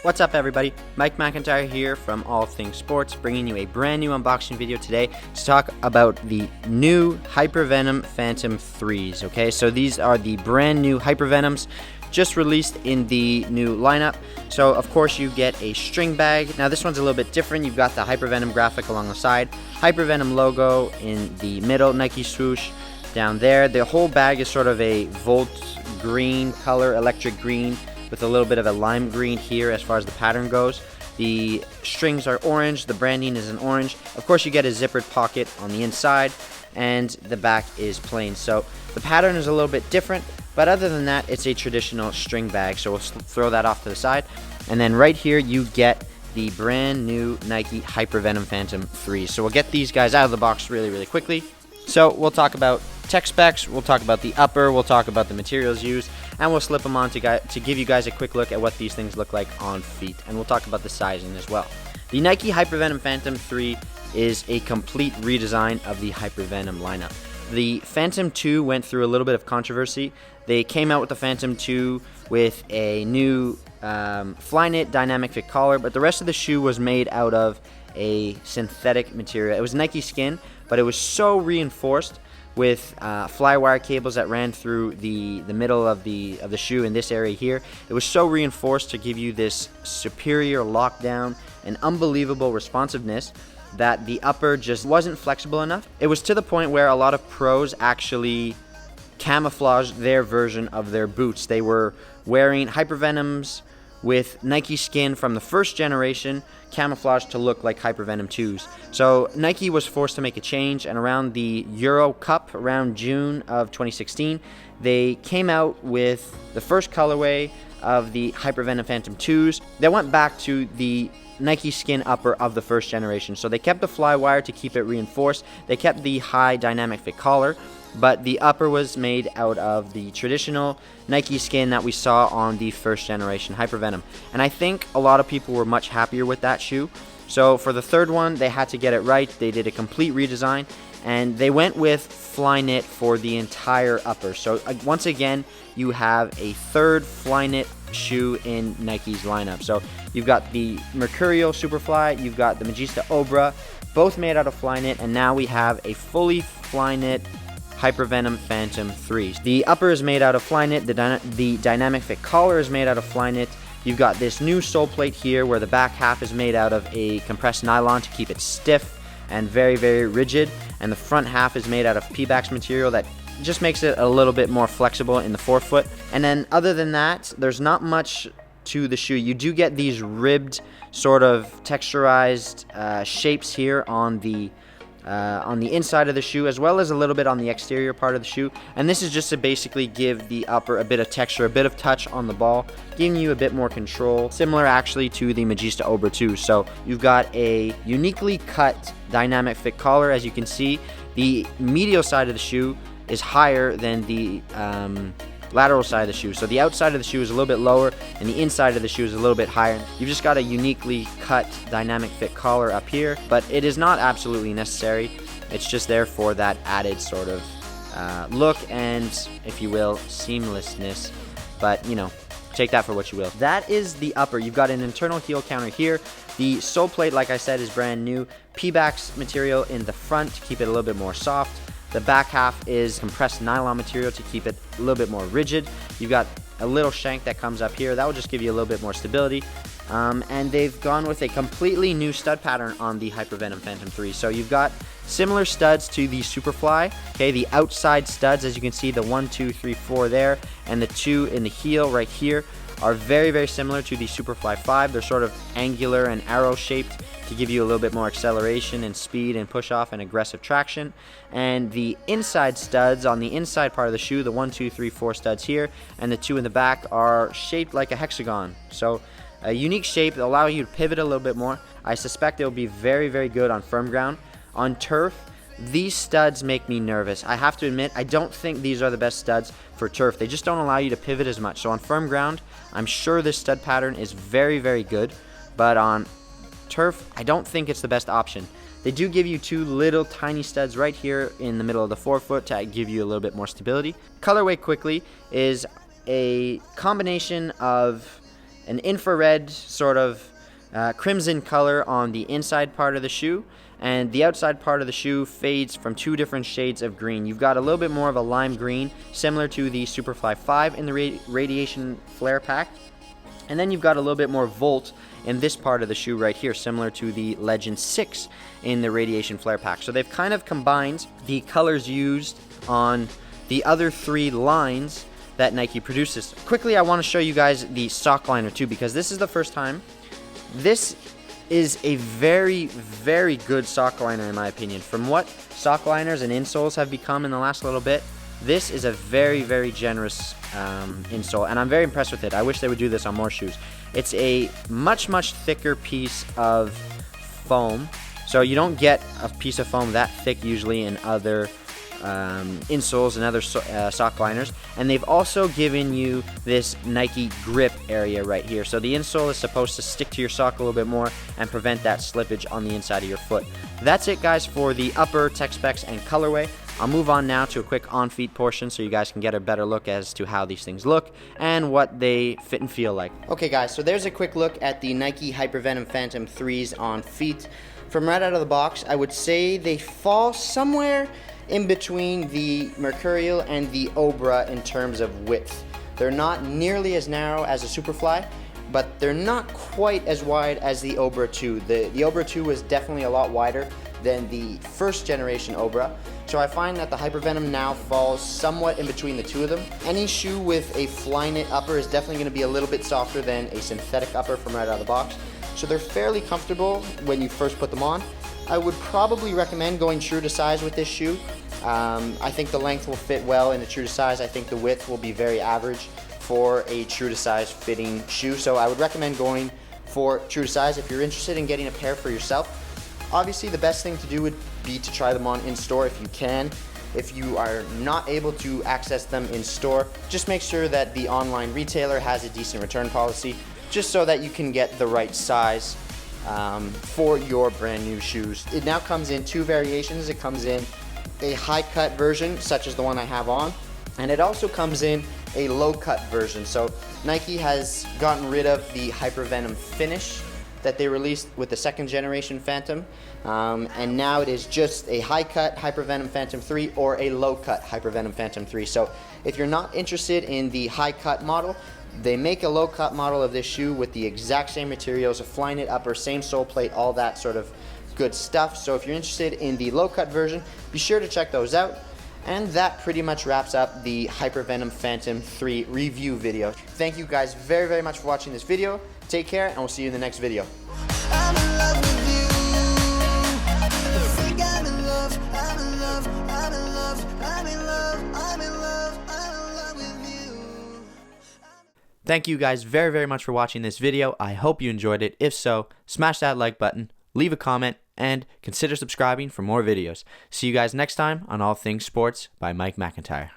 What's up everybody, Mike McIntyre here from All Things Sports, bringing you a brand new unboxing video today to talk about the new Hypervenom Phantom 3s, okay? So these are the brand new Hypervenoms, just released in the new lineup. So of course you get a string bag. Now this one's a little bit different. You've got the Hypervenom graphic along the side, Hypervenom logo in the middle, Nike swoosh down there. The whole bag is sort of a Volt green color, electric green, with a little bit of a lime green here as far as the pattern goes. The strings are orange, the branding is in orange. Of course you get a zippered pocket on the inside, and the back is plain. So the pattern is a little bit different, but other than that, it's a traditional string bag. So we'll throw that off to the side. And then right here you get the brand new Nike Hypervenom Phantom 3. So we'll get these guys out of the box really quickly. So we'll talk about tech specs, we'll talk about the upper, we'll talk about the materials used, and we'll slip them on to give you guys a quick look at what these things look like on feet, and we'll talk about the sizing as well. The Nike Hypervenom Phantom 3 is a complete redesign of the Hypervenom lineup. The Phantom 2 went through a little bit of controversy. They came out with the Phantom 2 with a new Flyknit dynamic fit collar, but the rest of the shoe was made out of a synthetic material. It was Nike skin, but it was so reinforced with fly wire cables that ran through the middle of the shoe in this area here. It was so reinforced to give you this superior lockdown and unbelievable responsiveness that the upper just wasn't flexible enough. It was to the point where a lot of pros actually camouflaged their version of their boots. They were wearing Hypervenoms with Nike skin from the first generation camouflaged to look like Hypervenom 2s. So Nike was forced to make a change, and around the Euro Cup, around June of 2016, they came out with the first colorway of the Hypervenom Phantom 2s. They went back to the Nike skin upper of the first generation. So they kept the fly wire to keep it reinforced. They kept the high dynamic fit collar, but the upper was made out of the traditional Nike skin that we saw on the first generation Hypervenom. And I think a lot of people were much happier with that shoe. So for the third one, they had to get it right. They did a complete redesign, and they went with Flyknit for the entire upper. So once again, you have a third Flyknit shoe in Nike's lineup. So you've got the Mercurial Superfly, you've got the Magista Obra, both made out of Flyknit, and now we have a fully Flyknit Hypervenom Phantom 3s. The upper is made out of Flyknit, the dynamic fit collar is made out of Flyknit. You've got this new sole plate here where the back half is made out of a compressed nylon to keep it stiff and very rigid, and the front half is made out of Pebax material that just makes it a little bit more flexible in the forefoot. And then other than that, there's not much to the shoe. You do get these ribbed sort of texturized shapes here on the inside of the shoe, as well as a little bit on the exterior part of the shoe, and this is just to basically give the upper a bit of texture, a bit of touch on the ball, giving you a bit more control, similar actually to the Magista Obra 2. So you've got a uniquely cut dynamic fit collar. As you can see, the medial side of the shoe is higher than the lateral side of the shoe. So the outside of the shoe is a little bit lower, and the inside of the shoe is a little bit higher. You've just got a uniquely cut dynamic fit collar up here, but it is not absolutely necessary. It's just there for that added sort of look and, if you will, seamlessness. But, you know, take that for what you will. That is the upper. You've got an internal heel counter here. The sole plate, like I said, is brand new. Pebax material in the front to keep it a little bit more soft. The back half is compressed nylon material to keep it a little bit more rigid. You've got a little shank that comes up here. That will just give you a little bit more stability. And they've gone with a completely new stud pattern on the Hypervenom Phantom 3. So you've got similar studs to the Superfly. Okay, the outside studs, as you can see, the 1, 2, 3, 4 there, and the 2 in the heel right here, are very similar to the Superfly 5. They're sort of angular and arrow shaped to give you a little bit more acceleration and speed and push off and aggressive traction. And the inside studs on the inside part of the shoe, the 1, 2, 3, 4 studs here, and the 2 in the back, are shaped like a hexagon. So a unique shape that allows you to pivot a little bit more. I suspect it will be very good on firm ground. On turf, these studs make me nervous. I have to admit, I don't think these are the best studs for turf. They just don't allow you to pivot as much. So on firm ground, I'm sure this stud pattern is very good, but on turf, I don't think it's the best option. They do give you 2 little tiny studs right here in the middle of the forefoot to give you a little bit more stability. Colorway quickly is a combination of an infrared sort of crimson color on the inside part of the shoe, and the outside part of the shoe fades from 2 different shades of green. You've got a little bit more of a lime green, similar to the Superfly 5 in the Radiation Flare pack, and then you've got a little bit more Volt in this part of the shoe right here, similar to the Legend 6 in the Radiation Flare pack. So they've kind of combined the colors used on the other 3 lines that Nike produces. Quickly, I want to show you guys the sock liner too, because this is the first time. This is a very, very good sock liner in my opinion. From what sock liners and insoles have become in the last little bit, this is a very, very generous insole, and I'm very impressed with it. I wish they would do this on more shoes. It's a much, much thicker piece of foam, so you don't get a piece of foam that thick usually in other insoles and other sock liners. And they've also given you this Nike grip area right here, so the insole is supposed to stick to your sock a little bit more and prevent that slippage on the inside of your foot. That's it, guys, for the upper tech specs and colorway. I'll move on now to a quick on-feet portion so you guys can get a better look as to how these things look and what they fit and feel like. Okay guys, so there's a quick look at the Nike Hypervenom Phantom 3s on feet. From right out of the box, I would say they fall somewhere in between the Mercurial and the Obra in terms of width. They're not nearly as narrow as a Superfly, but they're not quite as wide as the Obra 2. The Obra 2 was definitely a lot wider than the first generation Obra, so I find that the Hypervenom now falls somewhat in between the 2 of them. Any shoe with a Flyknit upper is definitely going to be a little bit softer than a synthetic upper from right out of the box, so they're fairly comfortable when you first put them on. I would probably recommend going true to size with this shoe. I think the length will fit well in a true to size. I think the width will be very average for a true to size fitting shoe, so I would recommend going for true to size if you're interested in getting a pair for yourself. Obviously, the best thing to do would be to try them on in store if you can. If you are not able to access them in store, just make sure that the online retailer has a decent return policy, just so that you can get the right size for your brand new shoes. It now comes in 2 variations. It comes in a high cut version, such as the one I have on, and it also comes in a low cut version. So Nike has gotten rid of the Hypervenom finish that they released with the 2nd generation Phantom, and now it is just a high cut Hypervenom Phantom 3 or a low cut Hypervenom Phantom 3. So if you're not interested in the high cut model, they make a low cut model of this shoe with the exact same materials, a Flyknit upper, same sole plate, all that sort of good stuff. So if you're interested in the low cut version, be sure to check those out. And that pretty much wraps up the Hypervenom Phantom 3 review video. Thank you guys very, very much for watching this video. Take care, and we'll see you in the next video. I'm in love with you. I think I'm in love, I'm in love, I'm in love, I'm in love, I'm in love, I'm in love with you. Thank you guys very, very much for watching this video. I hope you enjoyed it. If so, smash that like button, leave a comment, and consider subscribing for more videos. See you guys next time on All Things Sports by Mike McIntyre.